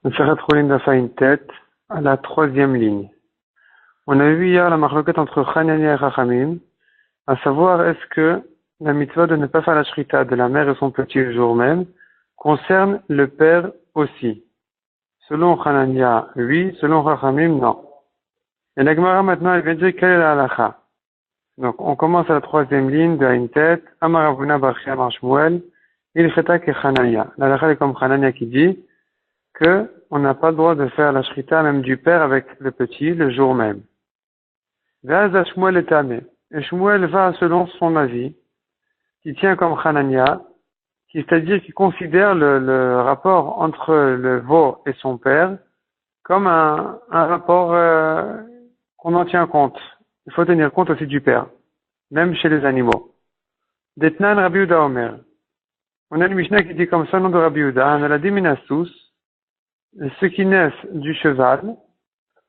Le Serat Rolin d'Afa une tête à la troisième ligne. On a vu hier la marloquette entre Hanania et Chachamim, à savoir est-ce que la mitzvah de ne pas faire la shrita de la mère et son petit le jour même concerne le père aussi. Selon Hanania, oui, selon Chachamim, non. Et la Gemara maintenant, elle vient dire quelle est la halakha. Donc, on commence à la troisième ligne de une tête, Amaravuna Barchia Marshmuel, Il Cheta ke Hanania. La halakha est comme Hanania qui dit que on n'a pas le droit de faire la shrita même du père avec le petit le jour même. Vaz Shmuel est tamé. Et Shmuel va selon son avis, qui tient comme Hanania, c'est-à-dire qui considère le rapport entre le veau et son père comme un rapport qu'on en tient compte. Il faut tenir compte aussi du père, même chez les animaux. Detnan Rabbi Yehuda Omer. On a une Mishnah qui dit comme ça, nom de Rabbi Yehuda, on a la Diminasus, ceux qui naissent du cheval,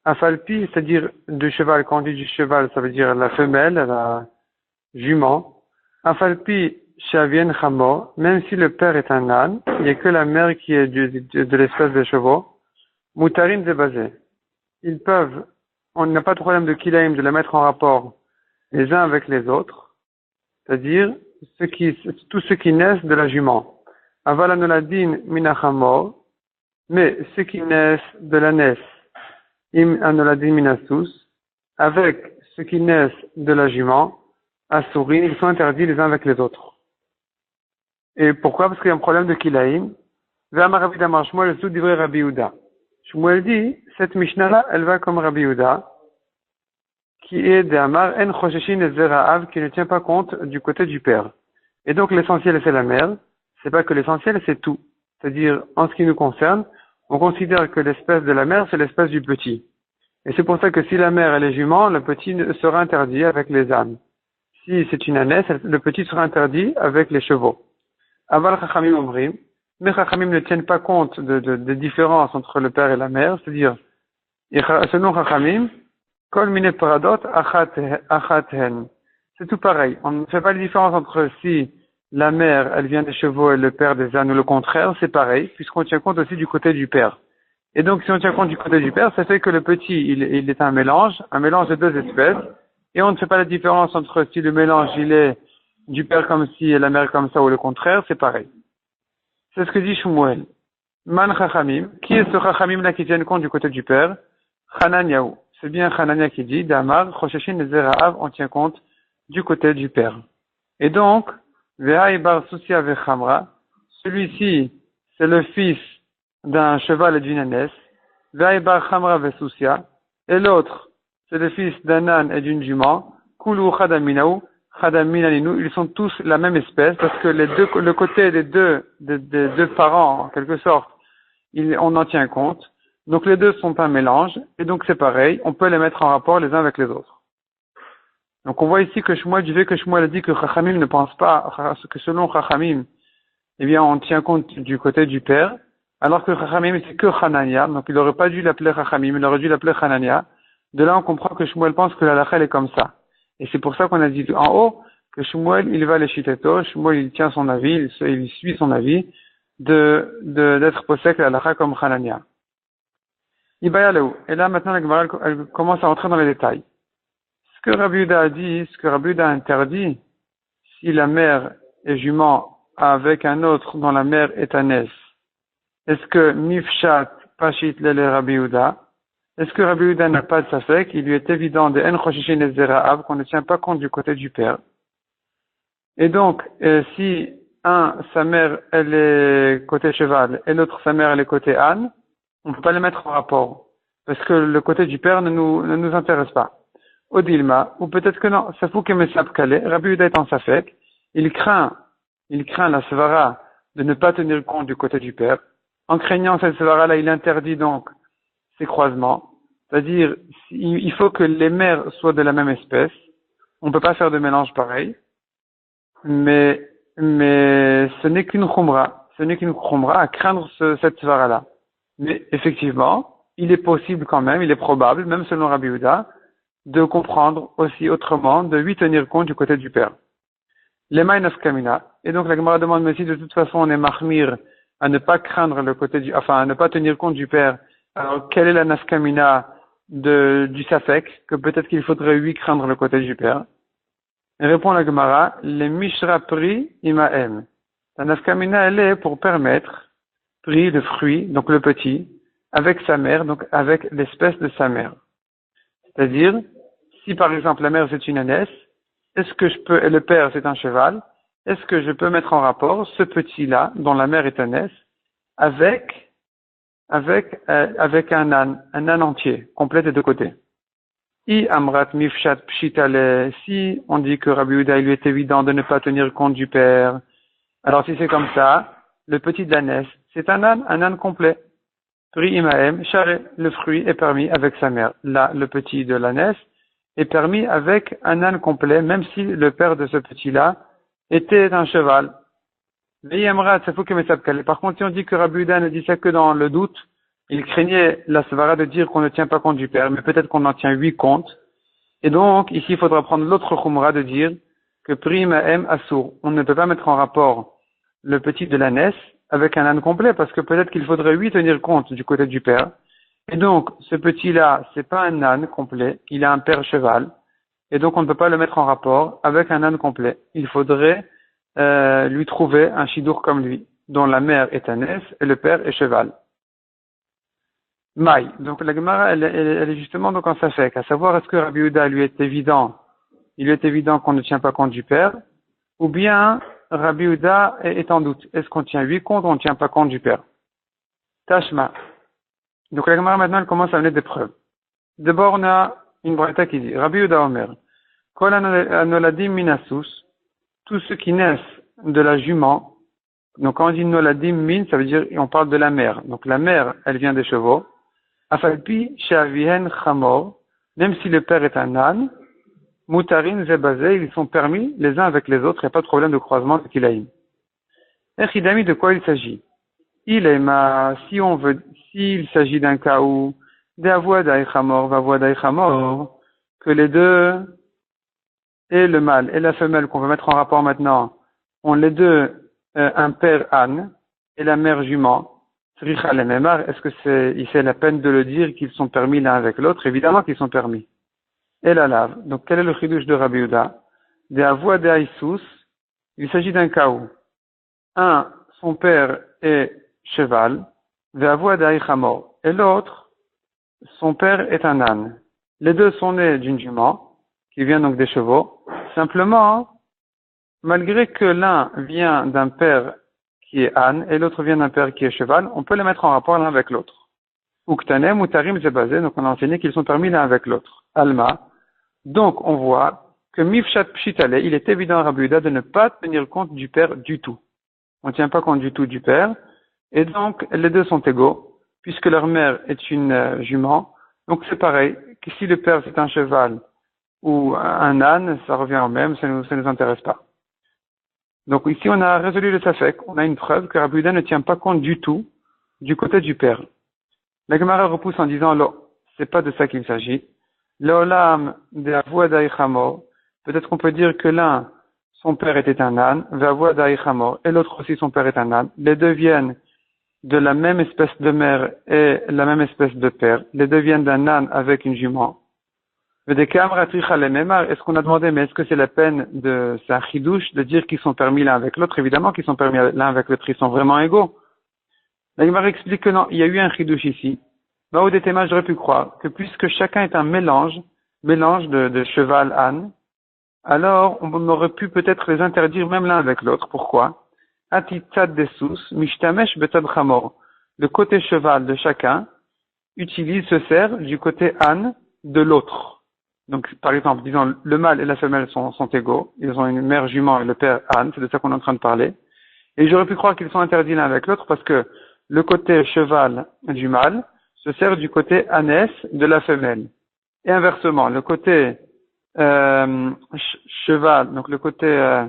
Afalpi, c'est-à-dire du cheval, quand on dit du cheval, ça veut dire la femelle, la jument. Afalpi, Shavien Chamo, même si le père est un âne, il n'y a que la mère qui est de l'espèce de chevaux. Moutarin Zebazé. Ils peuvent, on n'a pas de problème de kilaim de les mettre en rapport les uns avec les autres, c'est-à-dire tous ceux qui naissent de la jument. Avalanoladin Minachamo, mais ceux qui naissent de la naisse, im anoladin minasus, avec ceux qui naissent de la jument, asourin, ils sont interdits les uns avec les autres. Et pourquoi? Parce qu'il y a un problème de kilaim. Ve'amaravidamar Shmuel sous divrei Rabbi Yehuda. Shmuel dit, cette Mishnah-là, elle va comme Rabbi Yehuda, qui est d'Amar en choshishin et zera'av, qui ne tient pas compte du côté du père. Et donc l'essentiel c'est la mère, c'est pas que l'essentiel c'est tout. C'est-à-dire, en ce qui nous concerne, on considère que l'espèce de la mère c'est l'espèce du petit. Et c'est pour ça que si la mère elle est jument, le petit sera interdit avec les ânes. Si c'est une ânesse, le petit sera interdit avec les chevaux. Aval chachamim omrim, mais chachamim ne tiennent pas compte des différences entre le père et la mère, c'est-à-dire, selon chachamim, kol mine paradot achat hen. C'est tout pareil. On ne fait pas la différence entre si la mère, elle vient des chevaux et le père des ânes ou le contraire, c'est pareil, puisqu'on tient compte aussi du côté du père. Et donc, si on tient compte du côté du père, ça fait que le petit, il est un mélange de deux espèces, et on ne fait pas la différence entre si le mélange, il est du père comme ci et la mère comme ça ou le contraire, c'est pareil. C'est ce que dit Shmuel. Man chachamim, qui est ce chachamim là qui tient compte du côté du père? Hananiahu. C'est bien Hanania qui dit, Damar, Choshishin et Zera'av, on tient compte du côté du père. Et donc, Ve'ai bar Susia ve'chamra, celui-ci, c'est le fils d'un cheval et d'une ânesse. Ve'ai bar Chamra ve'Susia, et l'autre, c'est le fils d'un âne et d'une jument. Kulu chadaminahu, chadaminaninu, ils sont tous la même espèce, parce que le côté des deux parents, en quelque sorte, on en tient compte. Donc les deux sont un mélange, et donc c'est pareil, on peut les mettre en rapport les uns avec les autres. Donc on voit ici que Shmuel, du fait que Shmuel a dit que Chachamim ne pense pas, que selon Chachamim, eh bien on tient compte du côté du père, alors que Chachamim c'est que Hanania, donc il n'aurait pas dû l'appeler Chachamim, il aurait dû l'appeler Hanania. De là on comprend que Shmuel pense que la halakha est comme ça. Et c'est pour ça qu'on a dit en haut que Shmuel il va les chiteto, Shmuel il tient son avis, il suit son avis, d'être possède la halakha comme Hanania. Et là, maintenant, la Gemara, elle commence à entrer dans les détails. Ce que Rabbi Yehuda a dit, ce que Rabbi Yehuda a interdit, si la mère est jument avec un autre dont la mère est ânesse, est-ce que Mifshat Pashit Lele Rabbi Yehuda, est-ce que Rabbi Yehuda n'a pas de safek? Il lui est évident de En Choshishin et Zera'av qu'on ne tient pas compte du côté du père. Et donc, si sa mère, elle est côté cheval, et l'autre, sa mère, elle est côté âne, on ne peut pas les mettre en rapport. Parce que le côté du père ne nous intéresse pas. Odilma, ou peut-être que non, ça fout que Messab Kalé, Rabbi Yehuda est en Safek, il craint la Svara de ne pas tenir compte du côté du père. En craignant cette Svara-là, il interdit donc ces croisements. C'est-à-dire, il faut que les mères soient de la même espèce. On ne peut pas faire de mélange pareil. Mais ce n'est qu'une khumra. Ce n'est qu'une khumra à craindre cette Svara-là. Mais effectivement, il est possible quand même, il est probable, même selon Rabbi Yehuda, de comprendre aussi autrement, de lui tenir compte du côté du père. Les maïnas kamina. Et donc la Gemara demande, mais si de toute façon on est mahmir à ne pas craindre à ne pas tenir compte du père. Alors, quelle est la nafkamina du Safek, que peut-être qu'il faudrait lui craindre le côté du père? Et répond la Gemara, les Mishra Pri Imaem. La nafkamina, elle est pour permettre, Pri, le fruit, donc le petit, avec sa mère, donc avec l'espèce de sa mère. C'est-à-dire, si par exemple la mère c'est une ânesse, est-ce que et le père c'est un cheval, est-ce que je peux mettre en rapport ce petit-là, dont la mère est ânesse, avec un âne entier, complet des deux côtés? I amrat mifshat pshitale, si on dit que Rabbi Yehuda, il lui est évident de ne pas tenir compte du père, alors si c'est comme ça, le petit de l'ânesse, c'est un âne complet. Pri imaem, charé, le fruit est permis avec sa mère. Là, le petit de l'ânesse est permis avec un âne complet, même si le père de ce petit-là était un cheval. Par contre, si on dit que Rabbi Yehuda ne dit ça que dans le doute, il craignait la svara de dire qu'on ne tient pas compte du père, mais peut-être qu'on en tient 8 comptes. Et donc, ici, il faudra prendre l'autre khumra de dire que pri imaem assour. On ne peut pas mettre en rapport le petit de l'ânesse avec un âne complet, parce que peut-être qu'il faudrait lui tenir compte du côté du père. Et donc, ce petit-là, c'est pas un âne complet, il a un père cheval, et donc on ne peut pas le mettre en rapport avec un âne complet. Il faudrait lui trouver un chidour comme lui, dont la mère est ânesse et le père est cheval. Maï. Donc la Gemara, elle est justement donc en safek, à savoir est-ce que Rabbi Yehuda il lui est évident qu'on ne tient pas compte du père, ou bien Rabbi Yehuda est en doute. Est-ce qu'on tient 8 comptes ou on ne tient pas compte du père? Tashma. Donc la Gemara maintenant elle commence à amener des preuves. D'abord on a une braïta qui dit Rabbi Yehuda Omer, Kol anoladim minasus, tous ceux qui naissent de la jument. Donc quand on dit noladim min, ça veut dire on parle de la mère. Donc la mère, elle vient des chevaux. Afalpi she'avihen chamor, même si le père est un âne, Moutarin, Zebazé, ils sont permis les uns avec les autres, il n'y a pas de problème de croisement de Kilaïm. Echidami, de quoi il s'agit? S'il s'agit d'un cas où, que les deux, et le mâle et la femelle qu'on veut mettre en rapport maintenant, ont les deux un père âne et la mère jument, est-ce que c'est la peine de le dire qu'ils sont permis l'un avec l'autre? Évidemment qu'ils sont permis. Et la lave. Donc, quel est le chidouche de Rabbi Yehuda? De Avoua de Aïsous, il s'agit d'un cas où, son père est cheval, de Avoua de Aïchamor, et l'autre, son père est un âne. Les deux sont nés d'une jument, qui vient donc des chevaux. Simplement, malgré que l'un vient d'un père qui est âne, et l'autre vient d'un père qui est cheval, on peut les mettre en rapport l'un avec l'autre. Uktanem, Utarim, Zebazé, donc on a enseigné qu'ils sont permis l'un avec l'autre. Alma. Donc, on voit que Mifshat Pshitale, il est évident à Rabbi Yehuda de ne pas tenir compte du père du tout. On ne tient pas compte du tout du père, et donc les deux sont égaux, puisque leur mère est une jument. Donc c'est pareil, que si le père c'est un cheval ou un âne, ça revient au même, ça nous intéresse pas. Donc ici on a résolu le safek, on a une preuve que Rabbi Yehuda ne tient pas compte du tout du côté du père. La Gemara repousse en disant, c'est pas de ça qu'il s'agit. L'olam de Avoua d'Aïchamo, peut-être qu'on peut dire que l'un, son père était un âne, Avoua d'Aïchamo, et l'autre aussi son père est un âne. Les deux viennent de la même espèce de mère et la même espèce de père. Les deux viennent d'un âne avec une jument. Est-ce qu'on a demandé, mais est-ce que c'est la peine c'est un chidouche de dire qu'ils sont permis l'un avec l'autre? Évidemment qu'ils sont permis l'un avec l'autre, ils sont vraiment égaux. La Gemara explique que non, il y a eu un chidouche ici. Bah, au détéma, j'aurais pu croire que puisque chacun est un mélange de cheval-âne, alors on aurait pu peut-être les interdire même l'un avec l'autre. Pourquoi? Atitzad desous, mishtamesh betad chamor. Le côté cheval de chacun se sert du côté âne de l'autre. Donc, par exemple, disons, le mâle et la femelle sont égaux. Ils ont une mère jument et le père âne. C'est de ça qu'on est en train de parler. Et j'aurais pu croire qu'ils sont interdits l'un avec l'autre parce que le côté cheval du mâle se sert du côté ânesse de la femelle. Et inversement, le côté cheval, donc le côté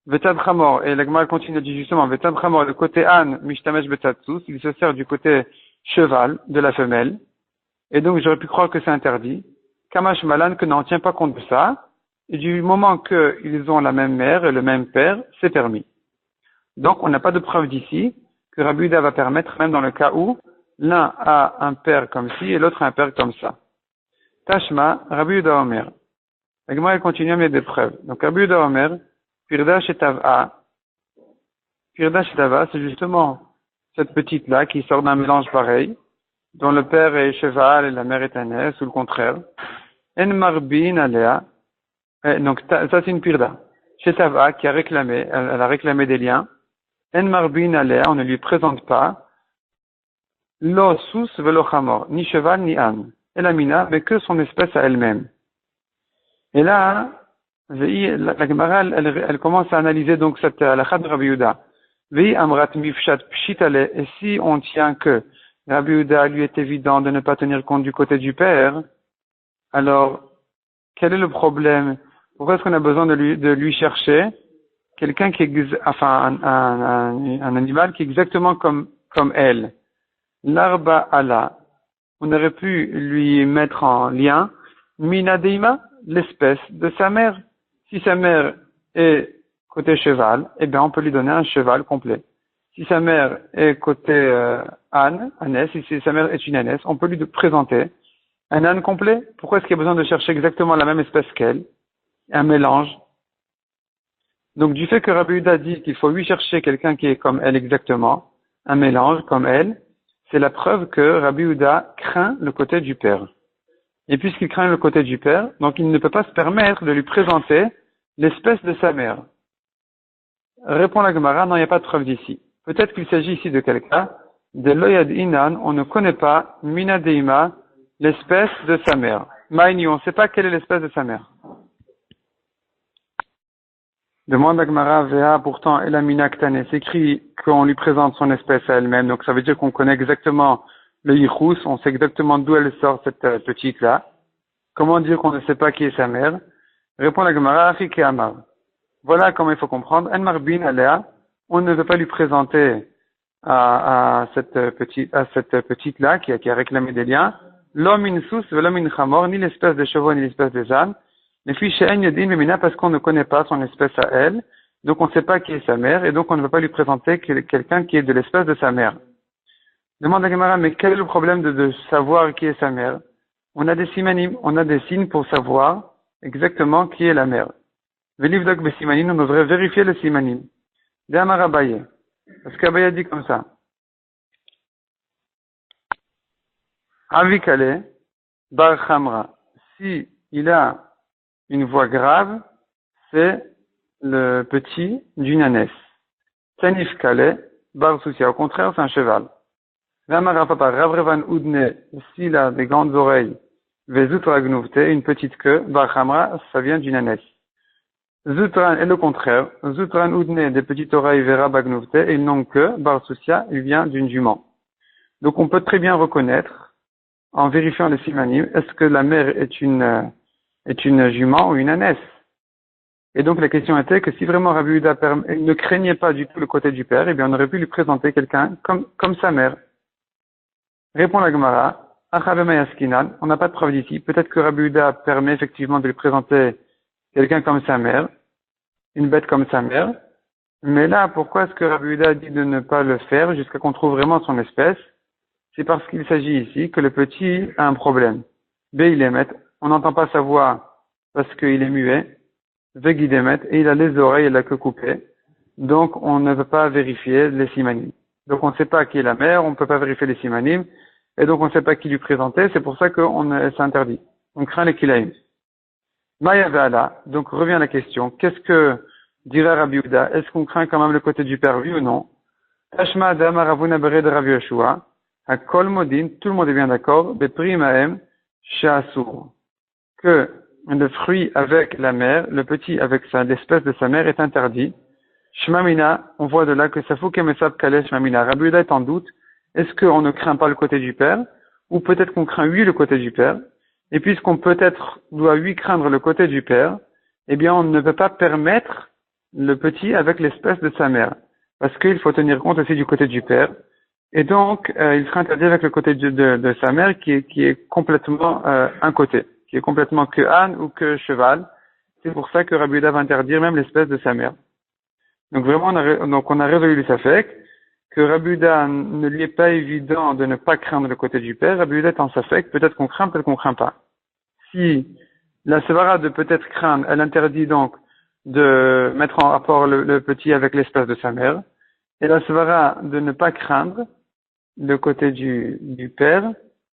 Vetad Chamor, et l'Agma continue de dire justement, Vetad Chamor, le côté âne, Mishtamesh Betatsous, il se sert du côté cheval de la femelle. Et donc j'aurais pu croire que c'est interdit. Kamash Malan, que n'en tient pas compte de ça. Et du moment qu'ils ont la même mère et le même père, c'est permis. Donc on n'a pas de preuve d'ici que Rabbi Yehuda va permettre, même dans le cas où l'un a un père comme ci et l'autre a un père comme ça. Tashma, Rabbi Yehuda Omer. La Gemara elle continue à mettre des preuves. Donc Rabbi Yehuda Omer, Pirda Shetava. Pirda Shetava, c'est justement cette petite-là qui sort d'un mélange pareil, dont le père est cheval et la mère est ânesse, ou le contraire. En Marbin Alea. Donc ça c'est une Pirda. Shetava qui a réclamé, elle a réclamé des liens. En Marbin Alea, on ne lui présente pas Lo Sus Velo Chamor, ni cheval ni âne. Elamina, mais que son espèce à elle-même. Et là, la Gemara, elle commence à analyser donc cette halakha de Rabbi Yehuda. Vi amrat mifshat pshitale, et si on tient que Rabbi Yehuda lui est évident de ne pas tenir compte du côté du père, alors quel est le problème? Pourquoi est-ce qu'on a besoin de lui chercher quelqu'un qui est, enfin, un animal qui est exactement comme elle? L'arba Allah, on aurait pu lui mettre en lien Mina Deima, l'espèce de sa mère. Si sa mère est côté cheval, eh bien on peut lui donner un cheval complet. Si sa mère est côté ânesse, si sa mère est une ânesse, on peut lui présenter un âne complet. Pourquoi est-ce qu'il y a besoin de chercher exactement la même espèce qu'elle? Un mélange. Donc du fait que Rabbi Yehuda dit qu'il faut lui chercher quelqu'un qui est comme elle exactement, un mélange comme elle, c'est la preuve que Rabbi Yehuda craint le côté du père. Et puisqu'il craint le côté du père, donc il ne peut pas se permettre de lui présenter l'espèce de sa mère. Répond la Gemara, non, il n'y a pas de preuve d'ici. Peut-être qu'il s'agit ici de quelqu'un, de l'oyad inan, on ne connaît pas, mina deima, l'espèce de sa mère. Maïni, on ne sait pas quelle est l'espèce de sa mère. Demande la Gemara, Vea, pourtant, Elamina Ktane, c'est écrit qu'on lui présente son espèce à elle-même, donc ça veut dire qu'on connaît exactement le yichus, on sait exactement d'où elle sort cette petite-là. Comment dire qu'on ne sait pas qui est sa mère? Répond la Gemara, Afike Amar. Voilà comment il faut comprendre. En Marbin Alea, on ne veut pas lui présenter à cette petite-là qui a réclamé des liens, l'homme in sous, l'homme in chamor, ni l'espèce de chevaux, ni l'espèce des ânes. Les filles chez Yadin Memina parce qu'on ne connaît pas son espèce à elle, donc on ne sait pas qui est sa mère, et donc on ne veut pas lui présenter quelqu'un qui est de l'espèce de sa mère. Demande à Gemara, mais quel est le problème de savoir qui est sa mère? On a des simanim, on a des signes pour savoir exactement qui est la mère. Velivdok besimanim, on devrait vérifier le simanim. D'Amar Abaye. Parce qu'Abaye dit comme ça. Avikale, bar chamra. Si il a une voix grave, c'est le petit d'une ânesse. Tanif kale, bar soucia. Au contraire, c'est un cheval. D'Amar Papa, Ravrevan Udne, s'il a des grandes oreilles, Vezutra Gnouvte, une petite queue, bar chamra, ça vient d'une ânesse. Zutran est le contraire. Zutran Udne, des petites oreilles, Vera Bagnouvte, et une longue queue, bar soucia, il vient d'une jument. Donc on peut très bien reconnaître, en vérifiant les simanim, est-ce que la mère est une jument ou une ânesse. Et donc la question était que si vraiment Rabbi Yehuda ne craignait pas du tout le côté du père, eh bien on aurait pu lui présenter quelqu'un comme sa mère. Répond la Gemara, Achabema Yaskinan, on n'a pas de preuve d'ici. Peut-être que Rabbi Yehuda permet effectivement de lui présenter quelqu'un comme sa mère, une bête comme sa mère. Mais là, pourquoi est-ce que Rabbi Yehuda dit de ne pas le faire jusqu'à qu'on trouve vraiment son espèce? C'est parce qu'il s'agit ici que le petit a un problème. Beilemet, on n'entend pas sa voix parce qu'il est muet. Vegidemet, et il a les oreilles et la queue coupée. Donc on ne peut pas vérifier les simanim. Donc on ne sait pas qui est la mère, on ne peut pas vérifier les simanim, et donc on ne sait pas qui lui présenter, c'est pour ça qu'on s'interdit. On craint les kilaïm. Maya ve'ala, donc revient la question, qu'est-ce que dirait Rabbi Yehuda? Est-ce qu'on craint quand même le côté du père, oui ou non? Tashma Adama Ravuna Bered Rabbi Yoshua, à Kol Modin, tout le monde est bien d'accord, Bepri Mahem, Sha'asur, que le fruit avec la mère, le petit avec l'espèce de sa mère est interdit. Shmamina, on voit de là que Safouke Mesab Kale Shmamina. Rabbi Yehuda est en doute. Est-ce qu'on ne craint pas le côté du père? Ou peut-être qu'on craint oui le côté du père? Et puisqu'on peut-être doit oui craindre le côté du père, eh bien on ne peut pas permettre le petit avec l'espèce de sa mère. Parce qu'il faut tenir compte aussi du côté du père. Et donc, il sera interdit avec le côté de sa mère qui est complètement un côté, qui est complètement que âne ou que cheval. C'est pour ça que Rabbi Yehuda va interdire même l'espèce de sa mère. Donc vraiment, on a résolu le safek que Rabbi Yehuda ne lui est pas évident de ne pas craindre le côté du père, Rabbi Yehuda est en safek, peut-être qu'on craint, peut-être qu'on craint pas. Si la sévara de peut-être craindre, elle interdit donc de mettre en rapport le petit avec l'espèce de sa mère, et la sévara de ne pas craindre le côté du père,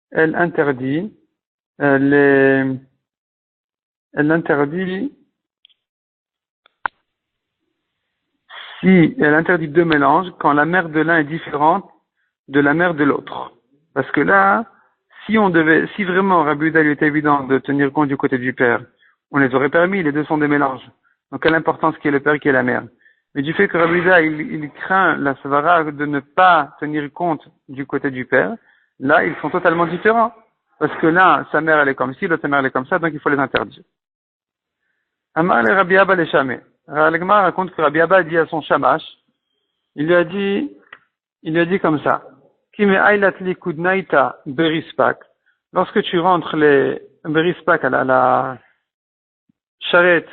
elle interdit elle interdit si elle interdit deux mélanges quand la mère de l'un est différente de la mère de l'autre. Parce que là, si vraiment Rabbi Yehuda lui était évident de tenir compte du côté du père, on les aurait permis, les deux sont des mélanges. Donc quelle importance qui est le père qui est la mère. Mais du fait que Rabbi Yehuda, il craint la savara de ne pas tenir compte du côté du père, là, ils sont totalement différents. Parce que là, sa mère, elle est comme ci, l'autre sa mère, elle est comme ça, donc il faut les interdire. Amar le Rabbi Abba le Shamé. L'Agma raconte que Rabbi Abba a dit à son shamash, il lui a dit comme ça. Kime ailat li kudnaita berispak. Lorsque tu rentres les berispak à la charrette,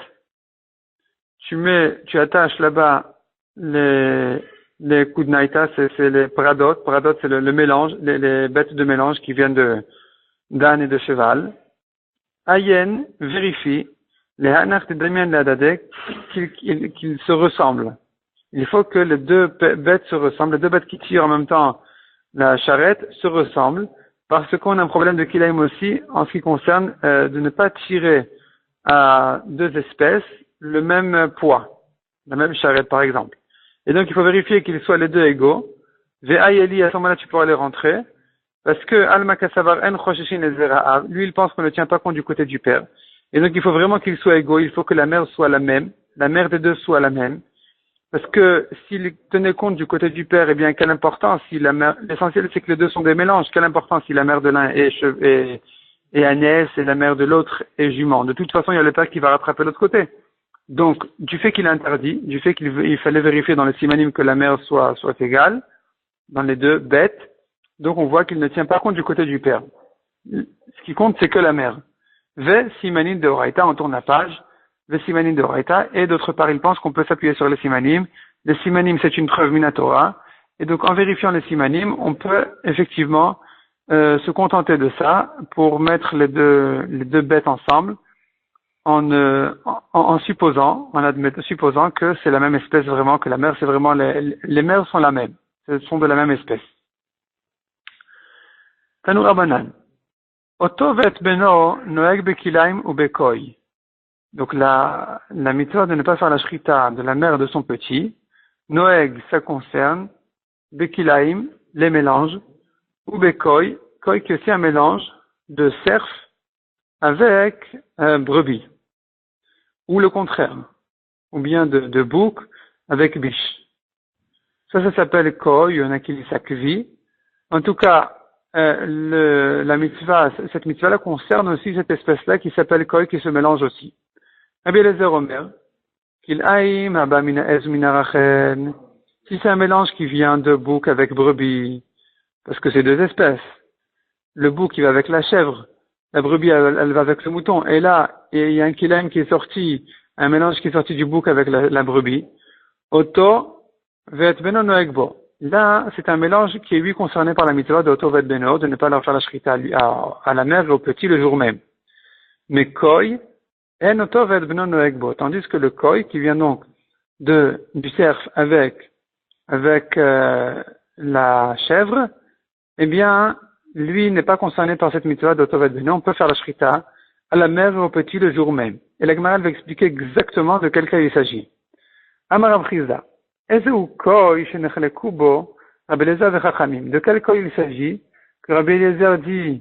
tu attaches là-bas les kudnaita, c'est les pradot. Pradot, c'est le mélange, les bêtes de mélange qui viennent d'âne et de cheval. Ayen vérifie les hanach de Damien Ladadek qu'ils se ressemblent. Il faut que les deux bêtes se ressemblent, les deux bêtes qui tirent en même temps la charrette se ressemblent, parce qu'on a un problème de kilaim aussi en ce qui concerne de ne pas tirer à deux espèces le même poids, la même charrette par exemple. Et donc il faut vérifier qu'ils soient les deux égaux. Ve'ayeli, à ce moment-là tu pourras les rentrer, parce que Alma Kasavar en Choshishin et Zera'av, lui il pense qu'on ne tient pas compte du côté du père. Et donc il faut vraiment qu'ils soient égaux, il faut que la mère soit la même, la mère des deux soit la même. Parce que s'il tenait compte du côté du père, eh bien, quelle importance si la mère, l'essentiel c'est que les deux sont des mélanges, quelle importance si la mère de l'un est Agnès et la mère de l'autre est jument. De toute façon, il y a le père qui va rattraper l'autre côté. Donc, du fait qu'il interdit, du fait qu'il fallait vérifier dans le simanim que la mère soit égale, dans les deux bêtes, donc on voit qu'il ne tient pas compte du côté du père. Ce qui compte, c'est que la mère. Ve simanim de Oraita, on tourne la page. Le simanim de Oraita, et d'autre part, il pense qu'on peut s'appuyer sur les simanim. Les simanim, c'est une preuve minatora, et donc en vérifiant les simanim, on peut effectivement se contenter de ça pour mettre les deux bêtes ensemble, en supposant que c'est la même espèce vraiment, que la mère, c'est vraiment les mères sont la même, elles sont de la même espèce. Tanu Rabbanan. Oto vet beno noeg bekilaim ou bekoi. Donc la mitzvah de ne pas faire la shrita de la mère de son petit, noeg, ça concerne, bekilaim, les mélanges, ou bekoi, koi qui est aussi un mélange de cerf avec brebis, ou le contraire, ou bien de bouc avec biche. Ça s'appelle koi, il y en a qui disent sakvi. En tout cas, la mitzvah, cette mitzvah-là concerne aussi cette espèce-là qui s'appelle koi, qui se mélange aussi. Rabbi Eliezer Omer, qu'il aïm haba mina ez mina rachel. Si c'est un mélange qui vient de bouc avec brebis, parce que c'est deux espèces. Le bouc, il va avec la chèvre. La brebis, elle va avec le mouton. Et là, il y a un kilaim qui est sorti, un mélange qui est sorti du bouc avec la brebis. Oto vet beno noegbo. Là, c'est un mélange qui est lui concerné par la mitzvah de Oto vet beno, de ne pas leur faire la shrita à la mère et au petit le jour même. Mais koi, en Oto vet beno noegbo. Tandis que le koi, qui vient donc du cerf avec la chèvre, eh bien, lui n'est pas concerné par cette mitzvah d'Otovet Beno. On peut faire la shrita à la mère et au petit le jour même. Et la Gemara va expliquer exactement de quel cas il s'agit. Amar Rav Chizda. Ezeu koi shenechleku bo Rabbi Eliezer vechachamim. De quel koi il s'agit? Que Rabbi Eliezer dit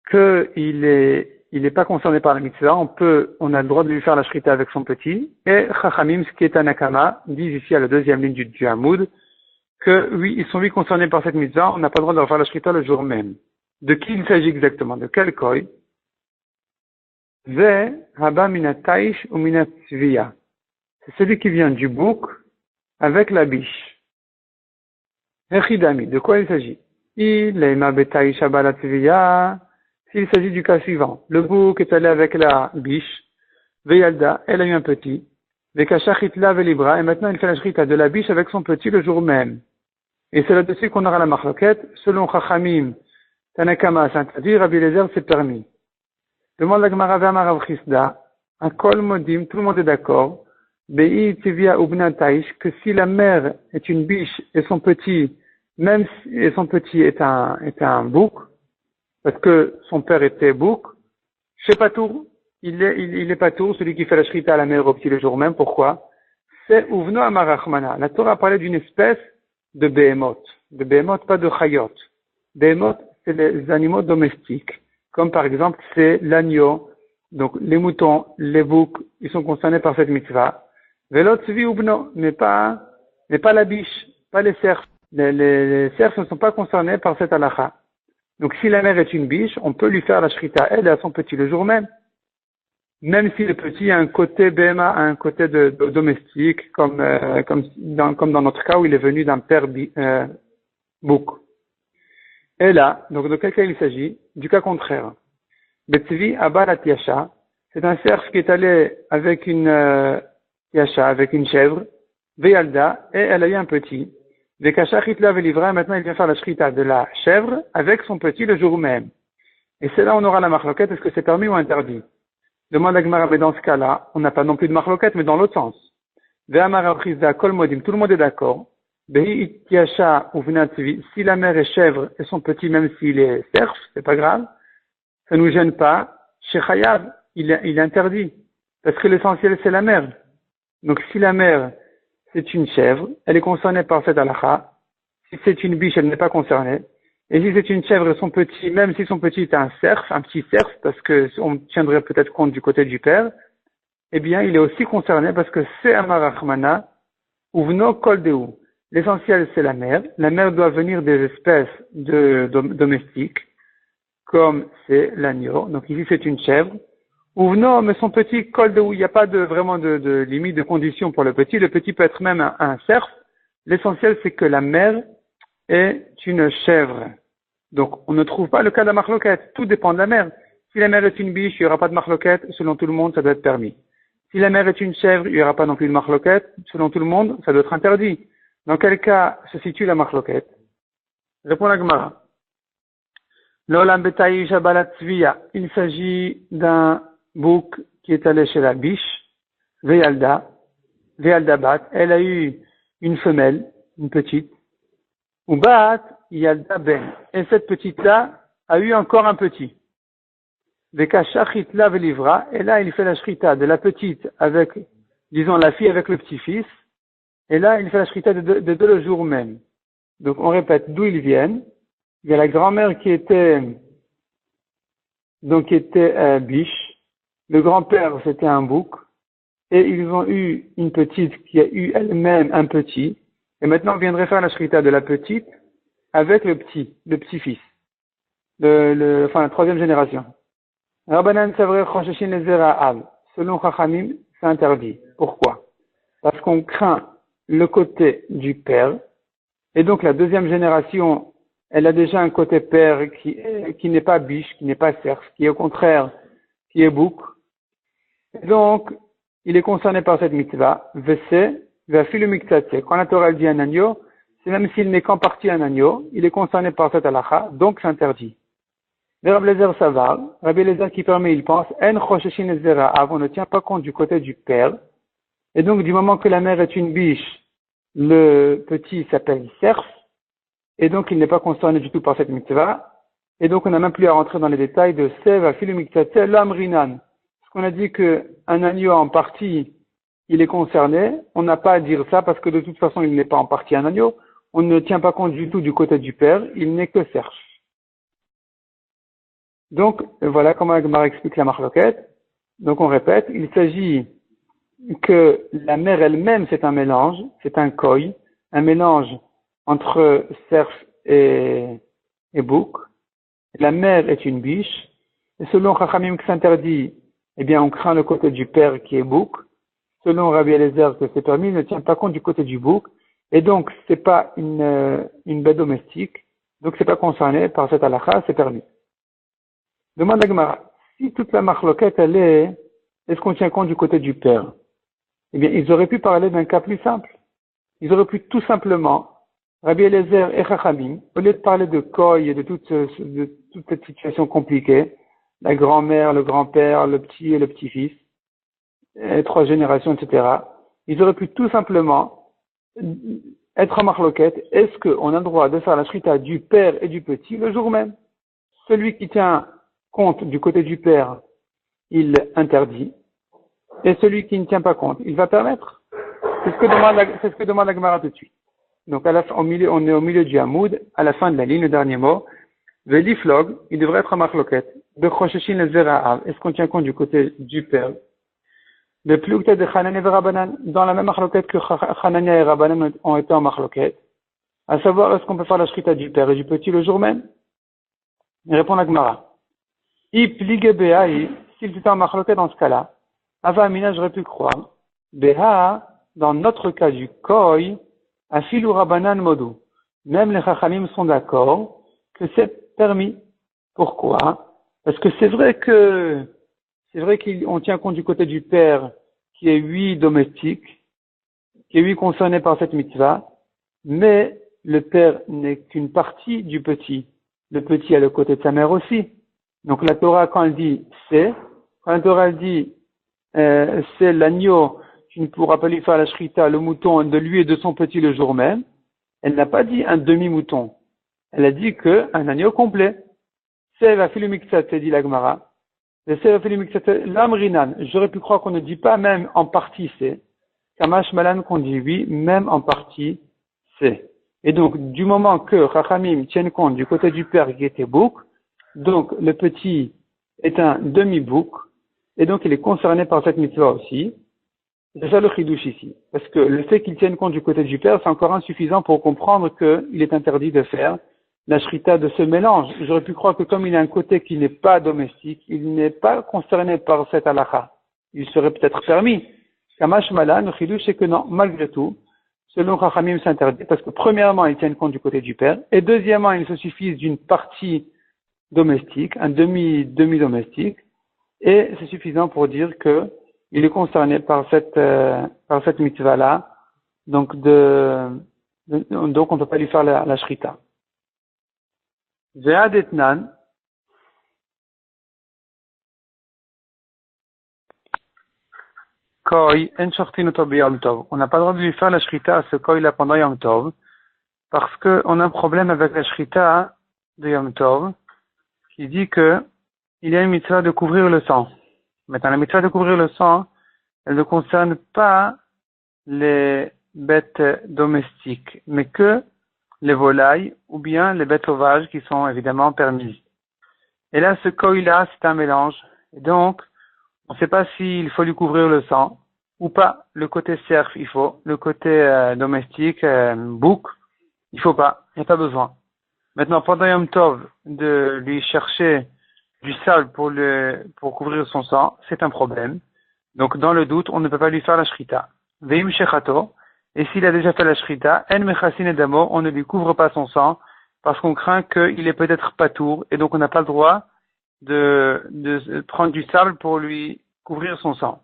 qu'il est pas concerné par la mitzvah. On a le droit de lui faire la shrita avec son petit. Et chachamim, ce qui est un nakama, disent ici à la deuxième ligne du Hamoud, que oui, ils sont concernés par cette mitzvah, on n'a pas le droit de leur faire la shrita le jour même. De qui il s'agit exactement? De quel koi? Ve haba minataish ou minatzviya. C'est celui qui vient du bouc avec la biche. Echidami, de quoi il s'agit? Il ema betaish haba latzviya. S'il s'agit du cas suivant, le bouc est allé avec la biche, veyalda, elle a eu un petit, vekashachitla velibra, et maintenant il fait la shrita de la biche avec son petit le jour même. Et c'est là-dessus qu'on aura la marloquette. Selon Chachamim, Tanakama, c'est interdit, Rabbi Eliezer, c'est permis. Demande la Gemara V'amar Rav Chisda, à Kol Modim, tout le monde est d'accord, Be'i Tivia Ubna Taïch, que si la mère est une biche et son petit, même si son petit est un bouc, parce que son père était bouc, chez Patour, il est Patour, celui qui fait la shrita à la mère au petit le jour même. Pourquoi? C'est Uvno Amarachmana. La Torah a parlé d'une espèce de behemoth, pas de chayot. Behemoth, c'est les animaux domestiques, comme par exemple c'est l'agneau, donc les moutons, les boucs, ils sont concernés par cette mitzvah. Velot tzvi ubno, mais pas la biche, pas les cerfs. Les cerfs ne sont pas concernés par cette halakha. Donc si la mère est une biche, on peut lui faire la shrita, elle et à son petit le jour même. Même si le petit a un côté BMA, un côté de domestique, comme dans notre cas où il est venu d'un père bouc. Et là, donc de quel cas il s'agit? Du cas contraire. Betzvi Abalat Yasha, c'est un cerf qui est allé avec une Yasha, avec une chèvre, Veyalda, et elle a eu un petit. Vekasha Chitla Velivra, maintenant il vient faire la shrita de la chèvre avec son petit le jour même. Et c'est là où on aura la marloquette, est-ce que c'est permis ou interdit? Demande à Gemara, mais dans ce cas-là, on n'a pas non plus de marloquette, mais dans l'autre sens. Ve'amar Rav Chisda Kol Modim, tout le monde est d'accord. Behi Yasha ou Vnatvi, si la mère est chèvre et son petit, même s'il est cerf, c'est pas grave, ça nous gêne pas. Chez Chayav, il est interdit. Parce que l'essentiel, c'est la mère. Donc, si la mère, c'est une chèvre, elle est concernée par cette halakha. Si c'est une biche, elle n'est pas concernée. Et si c'est une chèvre et son petit, même si son petit est un petit cerf, parce que on tiendrait peut-être compte du côté du père, eh bien, il est aussi concerné parce que c'est Amarachmana, ou Vno Kol Deu. L'essentiel, c'est la mère. La mère doit venir des espèces domestiques, comme c'est l'agneau. Donc ici, c'est une chèvre. Ou non, mais son petit col de où il n'y a pas vraiment de limite de condition pour le petit. Le petit peut être même un cerf. L'essentiel, c'est que la mère est une chèvre. Donc, on ne trouve pas le cas de la marloquette. Tout dépend de la mère. Si la mère est une biche, il n'y aura pas de marloquette. Selon tout le monde, ça doit être permis. Si la mère est une chèvre, il n'y aura pas non plus de marloquette. Selon tout le monde, ça doit être interdit. Dans quel cas se situe la marloquette? Répond la Gemara. L'olam betaï shabalat tzviya. Il s'agit d'un bouc qui est allé chez la biche, Ve'alda bat, elle a eu une femelle, une petite, ou bat, Yalda ben, et cette petite-là a eu encore un petit. Vekashachitla velivra, et là il fait la shrita de la petite avec, disons la fille avec le petit-fils, et là il fait la shrita de deux le jour même. Donc on répète d'où ils viennent. Il y a la grand-mère qui était biche. Le grand-père, c'était un bouc, et ils ont eu une petite qui a eu elle-même un petit, et maintenant on viendrait faire la shrita de la petite avec le petit-fils, la troisième génération. Rabbanan Savre Choshishin les Zera'al. Selon Chachamim, c'est interdit. Pourquoi? Parce qu'on craint le côté du père, et donc la deuxième génération, elle a déjà un côté père qui n'est pas biche, qui n'est pas cerf, qui est au contraire, qui est bouc. Donc, il est concerné par cette mitzvah, Vese, Vafilu Miktsatse. Quand la Torah dit un agneau, c'est même s'il n'est qu'en partie un agneau, il est concerné par cette halakha, donc c'est interdit. Rabbi Eliezer Savar, Rabbi Eliezer qui permet, il pense, En Chosheshin Ezera, on ne tient pas compte du côté du père, et donc du moment que la mère est une biche, le petit s'appelle cerf, et donc il n'est pas concerné du tout par cette mitzvah, et donc on n'a même plus à rentrer dans les détails de Se, Vafilu Miktsatse, Lamrinan. On a dit qu'un agneau en partie, il est concerné. On n'a pas à dire ça parce que de toute façon, il n'est pas en partie un agneau. On ne tient pas compte du tout du côté du père. Il n'est que cerf. Donc, voilà comment Agmar explique la marloquette. Donc, on répète. Il s'agit que la mère elle-même, c'est un mélange. C'est un koi. Un mélange entre cerf et bouc. La mère est une biche. Et selon Chachamim qui s'interdit, eh bien, on craint le côté du père qui est bouc. Selon Rabbi Eliezer que c'est permis, il ne tient pas compte du côté du bouc. Et donc, c'est pas une bête domestique. Donc, c'est pas concerné par cette halakha, c'est permis. Demande à Gemara, si toute la marloquette, est-ce qu'on tient compte du côté du père? Eh bien, ils auraient pu parler d'un cas plus simple. Ils auraient pu tout simplement Rabbi Eliezer et Chachamim, au lieu de parler de Koy et de toute cette situation compliquée, la grand-mère, le grand-père, le petit et le petit-fils, et 3 générations, etc., ils auraient pu tout simplement être en marloquette. Est-ce qu'on a le droit de faire la shrita du père et du petit le jour même? Celui qui tient compte du côté du père, il interdit. Et celui qui ne tient pas compte, il va permettre. C'est ce que demande la Gemara tout de suite. Donc, on est au milieu du Hamoud, à la fin de la ligne, le dernier mot. Veliflog, il devrait être en marloquette. Bechoshishin le zera'av. Est-ce qu'on tient compte du côté du père? Le plukta de Hanania et Rabbanan, dans la même marloquette que Hanania et Rabbanan ont été en marloquette. À savoir, est-ce qu'on peut faire la shrita du père et du petit le jour même? Il répond la Gemara. Iplige Be'ahi, s'il était en marloquette dans ce cas-là, Ava Amina, j'aurais pu croire. Beha, dans notre cas du Koy, Afilu Rabbanan Modu. Même les Chachamim sont d'accord que c'est permis. Pourquoi? Parce que c'est vrai qu'on tient compte du côté du père qui est 8 domestiques, qui est 8 concernés par cette mitzvah, mais le père n'est qu'une partie du petit. Le petit a le côté de sa mère aussi. Donc la Torah, quand elle dit quand la Torah elle dit c'est l'agneau, tu ne pourras pas lui faire la shrita, le mouton de lui et de son petit le jour même, elle n'a pas dit un demi-mouton. Elle a dit un agneau complet. C'est la filumixate, dit la Gemara. L'amrinan, j'aurais pu croire qu'on ne dit pas même en partie c'est. Kamash Malan qu'on dit oui, même en partie c'est. Et donc, du moment que Chachamim tiennent compte du côté du père qui était bouc, donc le petit est un demi-bouc, et donc il est concerné par cette mitzvah aussi. C'est ça le chidouche ici. Parce que le fait qu'ils tiennent compte du côté du père, c'est encore insuffisant pour comprendre qu'il est interdit de faire la shrita de ce mélange. J'aurais pu croire que comme il a un côté qui n'est pas domestique, il n'est pas concerné par cette halakha. Il serait peut-être permis. Kamash Malan, le chidouche, c'est que non, malgré tout, selon Chachamim, c'est interdit parce que premièrement, ils tiennent compte du côté du père, et deuxièmement, ils se suffisent d'une partie domestique, un demi-domestique, et c'est suffisant pour dire que il est concerné par cette mitzvah-là, donc donc on ne peut pas lui faire la shrita. Ve'ad etnan, koi en shortin oto b'yom tov. On n'a pas le droit de lui faire la shrita à ce koi-là pendant Yom Tov, parce qu'on a un problème avec la shrita de Yom Tov, qui dit que il y a une mitzvah de couvrir le sang. Maintenant, la mitzvah de couvrir le sang, elle ne concerne pas les bêtes domestiques, mais que les volailles ou bien les bêtes sauvages qui sont évidemment permises. Et là, ce koi-là, c'est un mélange. Et donc, on ne sait pas s'il faut lui couvrir le sang ou pas. Le côté cerf, il faut. Le côté domestique, bouc, il faut pas. Il n'y a pas besoin. Maintenant, pendant Yom Tov, de lui chercher du sable pour couvrir son sang, c'est un problème. Donc, dans le doute, on ne peut pas lui faire la shrita. Veim shechato. Et s'il a déjà fait la shrita, en mechasin edamo, on ne lui couvre pas son sang, parce qu'on craint qu'il est peut-être patour, et donc on n'a pas le droit de prendre du sable pour lui couvrir son sang.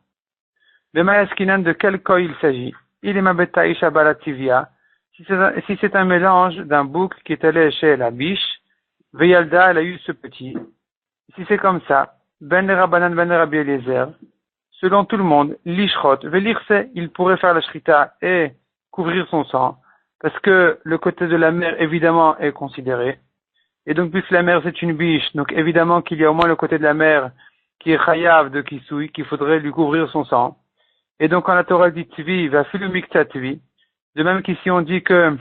Le mayaskinan, de quel koi il s'agit? Il est mabetaï shabalativia. Si c'est un mélange d'un bouc qui est allé chez la biche, Veyalda, elle a eu ce petit. Si c'est comme ça, ben le Rabbanan, ben le Rabbi Eliezer, selon tout le monde, l'ishrot, velirse, il pourrait faire la shrita et couvrir son sang, parce que le côté de la mère, évidemment, est considéré. Et donc, puisque la mère, c'est une biche, donc évidemment qu'il y a au moins le côté de la mère qui est chayav de kisui, qu'il faudrait lui couvrir son sang. Et donc, quand la Torah dit tvi, va filu mikta tvi, de même qu'ici on dit que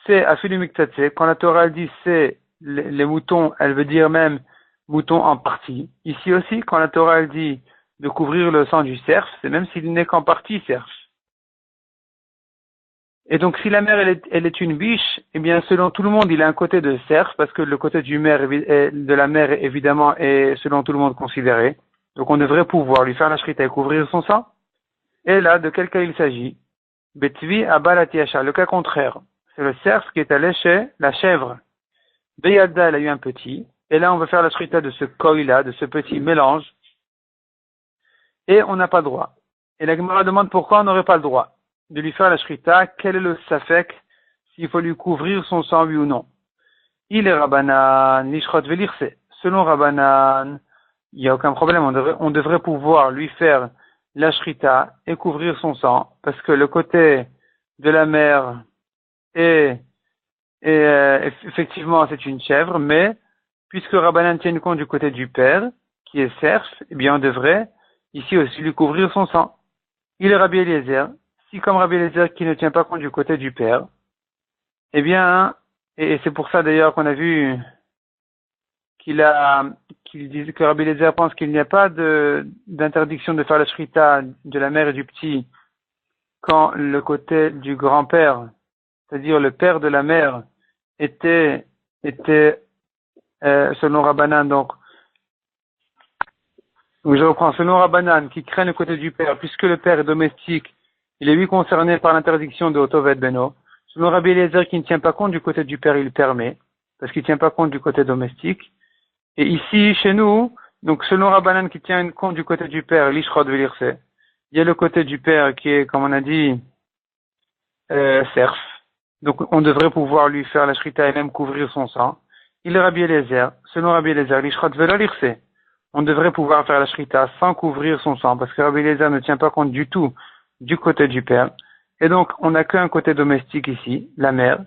c'est afilu mikta tvi, quand la Torah dit c'est les moutons, elle veut dire même moutons en partie. Ici aussi, quand la Torah elle dit de couvrir le sang du cerf, c'est même s'il n'est qu'en partie cerf. Et donc, si la mère, elle est une biche, eh bien, selon tout le monde, il a un côté de cerf, parce que le côté de la mère, évidemment, est, selon tout le monde, considéré. Donc, on devrait pouvoir lui faire la shrita et couvrir son sang. Et là, de quel cas il s'agit? Betvi abalatiacha, le cas contraire. C'est le cerf qui est allé chez la chèvre. Beyalda, elle a eu un petit. Et là, on veut faire la shrita de ce koi-là, de ce petit mélange. Et on n'a pas le droit. Et la Gemara demande pourquoi on n'aurait pas le droit de lui faire la shrita. Quel est le safek s'il faut lui couvrir son sang, oui ou non. Il est Rabbanan, Lishrot Velirse. Selon Rabbanan, il n'y a aucun problème, on devrait pouvoir lui faire la shrita et couvrir son sang, parce que le côté de la mère est effectivement, c'est une chèvre, mais puisque Rabbanan tient compte du côté du père, qui est serf, eh bien, on devrait ici aussi lui couvrir son sang. Il est Rabbi Eliezer. Si comme Rabbi Eliezer qui ne tient pas compte du côté du père, eh bien, et c'est pour ça d'ailleurs qu'on a vu qu'il dit que Rabbi Eliezer pense qu'il n'y a pas d'interdiction de faire la shrita de la mère et du petit quand le côté du grand-père, c'est-à-dire le père de la mère, était selon Rabbanan, donc je reprends, selon Rabbanan, qui craint le côté du père, puisque le père est domestique, il est lui concerné par l'interdiction de Otoved Beno. Selon Rabbi Eliezer, qui ne tient pas compte du côté du père, il le permet, parce qu'il ne tient pas compte du côté domestique. Et ici, chez nous, donc selon Rabbanan, qui tient compte du côté du père, l'Ishrod Velirse, il y a le côté du père qui est, comme on a dit, serf. Donc on devrait pouvoir lui faire la shrita et même couvrir son sang. Il est Rabbi Eliezer, selon Rabbi Eliezer, l'Ishrod Velirse. On devrait pouvoir faire la shrita sans couvrir son sang, parce que Rabbi Eliezer ne tient pas compte du tout du côté du père. Et donc, on n'a qu'un côté domestique ici, la mère.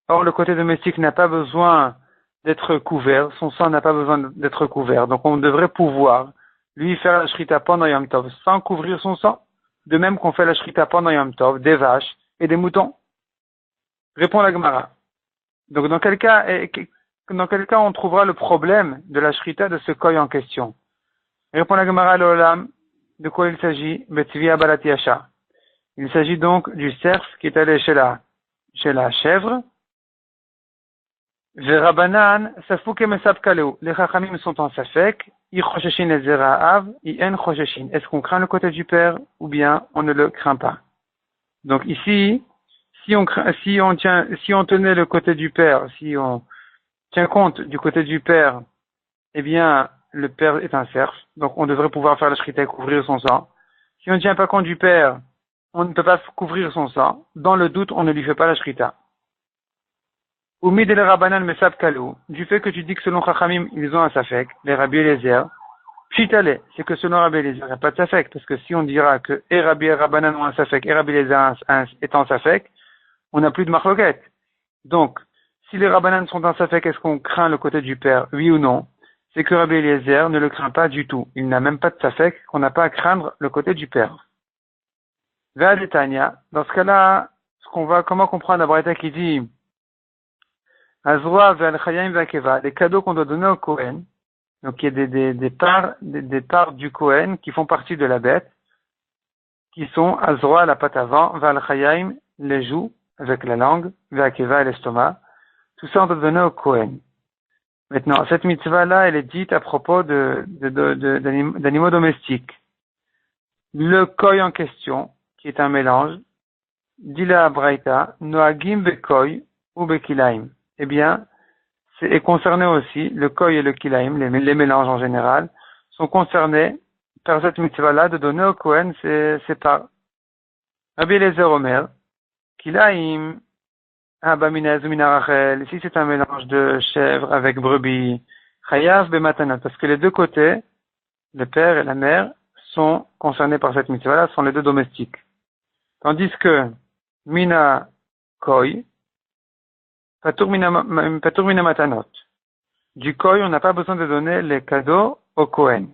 Or, le côté domestique n'a pas besoin d'être couvert, son sang n'a pas besoin d'être couvert. Donc, on devrait pouvoir lui faire la shrita pendant Yom Tov sans couvrir son sang. De même qu'on fait la shrita pendant Yom Tov des vaches et des moutons. Répond la Gemara. Donc, dans quel cas on trouvera le problème de la shrita de ce koy en question? Répond la Gemara l'Olam. De quoi il s'agit? Betzivia Balati Asha. Il s'agit donc du cerf qui est allé chez la chèvre. Verabanan, Safouke Mesab Kaleu. Les Chachamim sont en Safek. I Chosheshin et Zera'av, I En Chosheshin. Est-ce qu'on craint le côté du père ou bien on ne le craint pas? Donc ici, si on tenait le côté du père, si on tient compte du côté du père, eh bien, le père est un cerf. Donc on devrait pouvoir faire la shrita et couvrir son sang. Si on ne tient pas compte du père, on ne peut pas couvrir son sang. Dans le doute, on ne lui fait pas la shrita. Oumid el Rabbanan Mesab Kalou, du fait que tu dis que selon Chachamim, ils ont un safek, les Rabbi Eliezer, Pshitale, c'est que selon Rabbi Eliezer, il n'y a pas de safek, parce que si on dira que et Rabbi et Rabbanan ont un safek, et Rabbi Eliezer est en safek, on n'a plus de marloquette. Donc, si les Rabbanan sont en safek, est-ce qu'on craint le côté du père, oui ou non? C'est que Rabbi Eliezer ne le craint pas du tout. Il n'a même pas de safek, qu'on n'a pas à craindre le côté du père. Ve'adetania, dans ce cas-là, comment comprendre la braïta qui dit Azroa ve'al-chayim ve'akeva, les cadeaux qu'on doit donner au Kohen, donc il y a des parts du Kohen qui font partie de la bête, qui sont Azroa, la patte avant, ve'al-chayim, les joues, avec la langue, ve'akeva et l'estomac, tout ça on doit donner au Kohen. Maintenant, cette mitzvah-là, elle est dite à propos d'animaux domestiques. Le koy en question, qui est un mélange, dit la Braïta, Noagim bekoy ou bekilaim. Eh bien, est concerné aussi, le koy et le kilaim, les mélanges en général, sont concernés par cette mitzvah-là de donner au Kohen ses parts. Rabbi Eliezer Omer, kilaim, abaminez ou minarachel, ici c'est un mélange de chèvre avec brebis, chayav bematanot, parce que les deux côtés, le père et la mère, sont concernés par cette mitzvah-là, sont les deux domestiques. Tandis que mina koy, patur mina matanot. Du koy, on n'a pas besoin de donner les cadeaux au Kohen.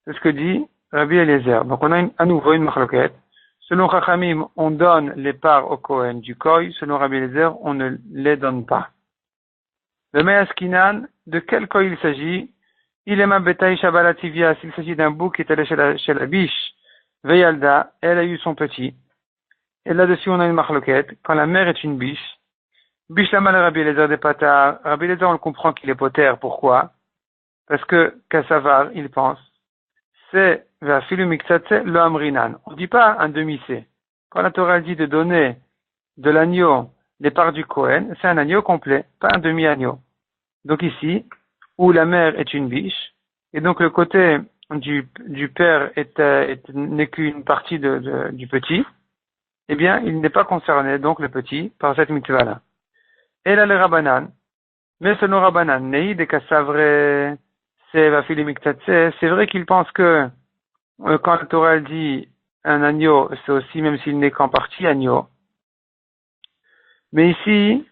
C'est ce que dit Rabbi Eliezer. Donc on a à nouveau une marloquette. Selon Chachamim, on donne les parts au Kohen du koy. Selon Rabbi Eliezer, on ne les donne pas. Le Measkinan, de quel koy il s'agit? Il est ma bétail shabalativia, s'il s'agit d'un bouc qui est allé chez la biche, Veyalda, elle a eu son petit. Et là-dessus, on a une marloquette. Quand la mère est une biche, biche la mal Rabbi Eliezer des patards. Rabbi Eliezer, on le comprend qu'il est poter. Pourquoi? Parce que, Kassavar, il pense, c'est, Vafilu Miksatse, le Amrinan. On ne dit pas un demi-C. Quand la Torah dit de donner de l'agneau, les parts du Kohen, c'est un agneau complet, pas un demi-agneau. Donc ici, où la mère est une biche, et donc le côté du père n'est qu'une partie du petit, eh bien, il n'est pas concerné, donc le petit, par cette mitzvah-là. Et là, le Rabbanan, mais selon Rabbanan, Nei de Kassavre, c'est vrai qu'il pense que quand la Torah dit un agneau, c'est aussi, même s'il n'est qu'en partie agneau. Mais ici,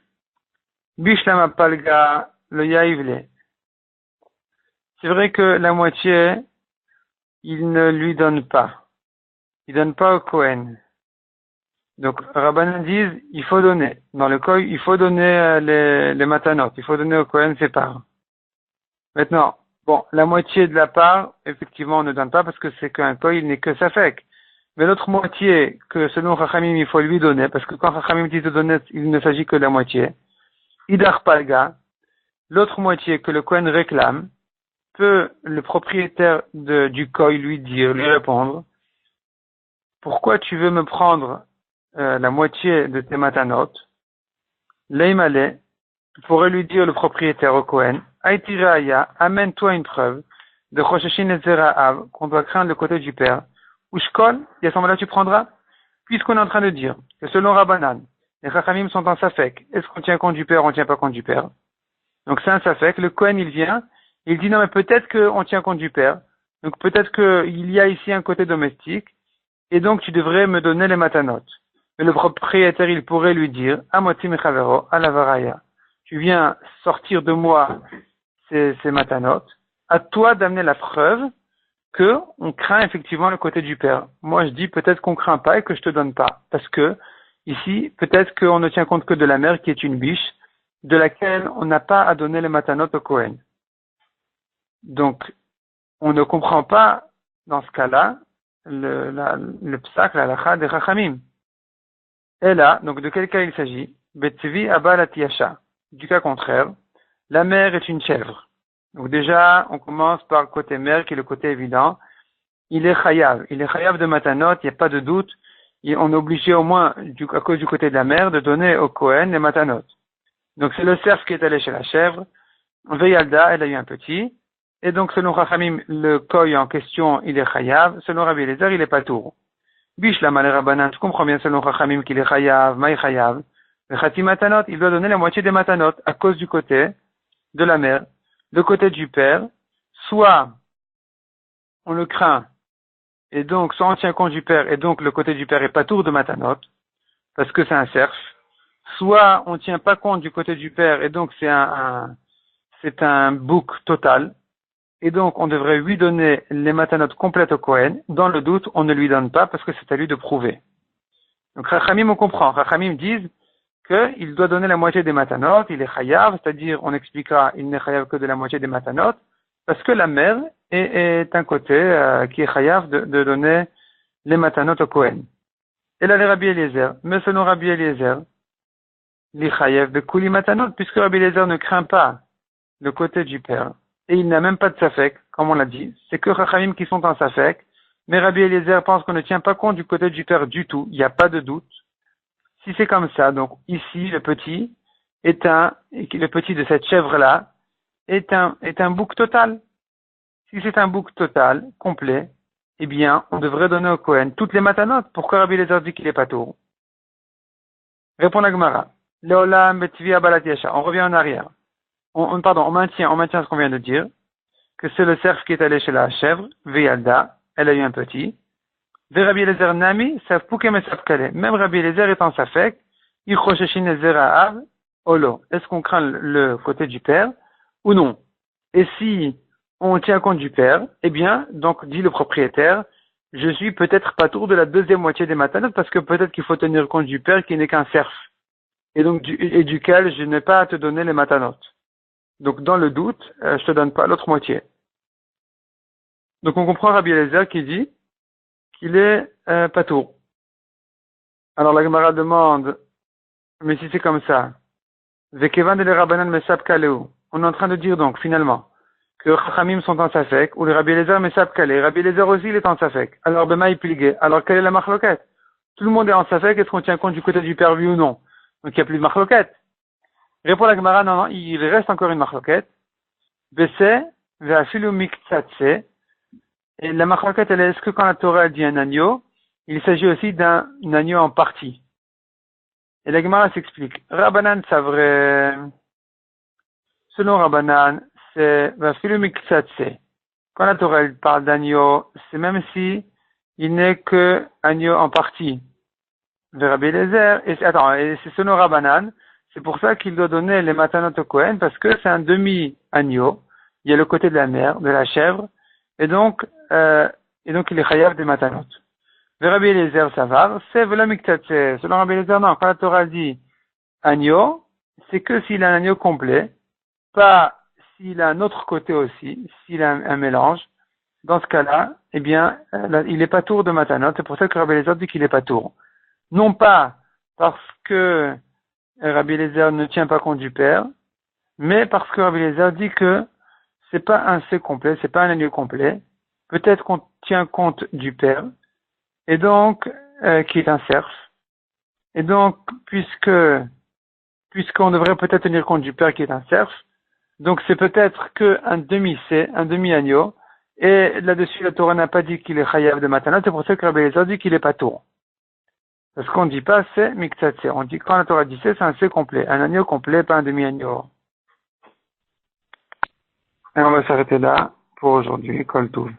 Bishlama Palga, le Yaivle. C'est vrai que la moitié, il ne lui donne pas. Il donne pas au Kohen. Donc, Rabbanan disent, il faut donner. Dans le Kohen, il faut donner les matanot. Il faut donner au Kohen ses parts. Maintenant, bon, la moitié de la part, effectivement, on ne donne pas parce que c'est qu'un Kohen, il n'est que Safek. Mais l'autre moitié, que selon Chachamim, il faut lui donner, parce que quand Chachamim dit de donner, il ne s'agit que de la moitié. Idar Palga, l'autre moitié que le Kohen réclame, peut le propriétaire du Kohen lui dire, lui répondre, pourquoi tu veux me prendre la moitié de tes matanot? Leimale pourrait lui dire le propriétaire au Kohen, Aïtiraya, amène-toi une preuve de Chosheshin et Zera'av, qu'on doit craindre le côté du père. Ushkol, et à ce moment-là tu prendras, puisqu'on est en train de dire que selon Rabbanan, les Chachamim sont en Safek, est-ce qu'on tient compte du père ou on tient pas compte du père? Donc c'est un Safek, le Kohen il vient, il dit non mais peut-être qu'on tient compte du père, donc peut-être qu'il y a ici un côté domestique, et donc tu devrais me donner les matanot. Mais le propriétaire il pourrait lui dire, Amoti mechavero, alavaraya, tu viens sortir de moi ces matanot, à toi d'amener la preuve que on craint effectivement le côté du père. Moi, je dis peut-être qu'on craint pas et que je te donne pas. Parce que, ici, peut-être qu'on ne tient compte que de la mère qui est une biche, de laquelle on n'a pas à donner les matanot au Kohen. Donc, on ne comprend pas, dans ce cas-là, le psak, la halakha des Chachamim. Et là, donc de quel cas il s'agit? Betvi abal atiyasha. Du cas contraire, la mère est une chèvre. Donc déjà, on commence par le côté mère, qui est le côté évident. Il est chayav. Il est chayav de matanot, il n'y a pas de doute. On est obligé au moins, à cause du côté de la mère, de donner au Kohen les matanot. Donc c'est le cerf qui est allé chez la chèvre. Veyalda, elle a eu un petit. Et donc selon Chachamim, le koy en question, il est chayav. Selon Rabbi Eliezer, il est patour. Bishlam al Rabbanan, tu comprends bien selon Chachamim qu'il est chayav, maï chayav. Le chati matanot, il doit donner la moitié des matanot à cause du côté de la mère. Le côté du père, soit on le craint, et donc soit on tient compte du père, et donc le côté du père est patour de matanot, parce que c'est un cerf, soit on tient pas compte du côté du père, et donc c'est un bouc total, et donc on devrait lui donner les matanot complètes au Kohen. Dans le doute, on ne lui donne pas, parce que c'est à lui de prouver. Donc Chachamim, on comprend. Chachamim disent qu'il doit donner la moitié des matanot, il est chayav, c'est-à-dire, on expliquera, il n'est chayav que de la moitié des matanot, parce que la mère est un côté qui est chayav de donner les matanot au Kohen. Et là, les Rabbi Eliezer, mais selon Rabbi Eliezer, les chayav de kuli matanot, puisque Rabbi Eliezer ne craint pas le côté du père, et il n'a même pas de safek, comme on l'a dit, c'est que Chachamim qui sont en safek, mais Rabbi Eliezer pense qu'on ne tient pas compte du côté du père du tout, il n'y a pas de doute. Si c'est comme ça, donc ici le petit de cette chèvre-là est un bouc total. Si c'est un bouc total, complet, eh bien, on devrait donner au Kohen toutes les matanot. Pourquoi Rabbi Eliezer dit qu'il est pas tour? Répond la Gemara. Leolam betvi abalat yasha. On revient en arrière. On maintient ce qu'on vient de dire, que c'est le cerf qui est allé chez la chèvre, Veyalda, elle a eu un petit. Rabbi Eliezer Nami, savent poukem et savent kale. Même Rabbi Eliezer est en safek, Ichosheshin et Zera'av, Olo. Est-ce qu'on craint le côté du père ou non? Et si on tient compte du père, eh bien, donc, dit le propriétaire, je suis peut-être pas tour de la deuxième moitié des matanot parce que peut-être qu'il faut tenir compte du père qui n'est qu'un cerf. Et donc, duquel je n'ai pas à te donner les matanot. Donc, dans le doute, je te donne pas l'autre moitié. Donc, on comprend Rabbi Eliezer qui dit qu'il est patour. Alors la Gemara demande, mais si c'est comme ça, Vekevan de Rabbanan Mesab Kaleu, on est en train de dire donc finalement que Chachamim sont en Safek, ou les Rabbi Eliezer Mesab Kaleu, Rabbi Eliezer aussi il est en Safek. Alors Bema Pligé, alors quelle est la marloquette? Tout le monde est en Safek, est-ce qu'on tient compte du côté du père oui ou non? Donc il n'y a plus de marloquette. Répond la Gemara, non, il reste encore une marloquette. Bese, Veafilu Miktsatse. Et la marloquette, elle est, est-ce que quand la Torah dit un agneau, il s'agit aussi d'un agneau en partie. Et la Gemara s'explique. Rabbanan savrait, selon Rabbanan, c'est quand la Torah parle d'agneau, c'est même si il n'est que agneau en partie. Rabbi Eliezer, et c'est selon Rabbanan, c'est pour ça qu'il doit donner les matanot au Kohen, parce que c'est un demi-agneau. Il y a le côté de la mère, de la chèvre, et donc il est chayav des matanot. Rabbi Eliezer savar, c'est vela miktatse. Selon Rabbi Eliezer, non, quand la Torah dit agneau, c'est que s'il a un agneau complet, pas s'il a un autre côté aussi, s'il a un mélange. Dans ce cas-là, eh bien, il n'est pas tour de matanot. C'est pour ça que Rabbi Eliezer dit qu'il n'est pas tour. Non pas parce que Rabbi Eliezer ne tient pas compte du père, mais parce que Rabbi Eliezer dit que c'est pas un C complet, c'est pas un agneau complet. Peut-être qu'on tient compte du père, et donc qui est un cerf. Et donc, puisqu'on devrait peut-être tenir compte du père qui est un cerf, donc c'est peut-être qu'un demi-C, un demi-agneau, et là-dessus la Torah n'a pas dit qu'il est chayav de matanot, c'est pour ça que Rabbi Eliezer dit qu'il est pas tour. Parce qu'on ne dit pas c'est miktatse. On dit quand la Torah dit c'est un C complet. Un agneau complet, pas un demi-agneau. Et on va s'arrêter là pour aujourd'hui. Kol Tov.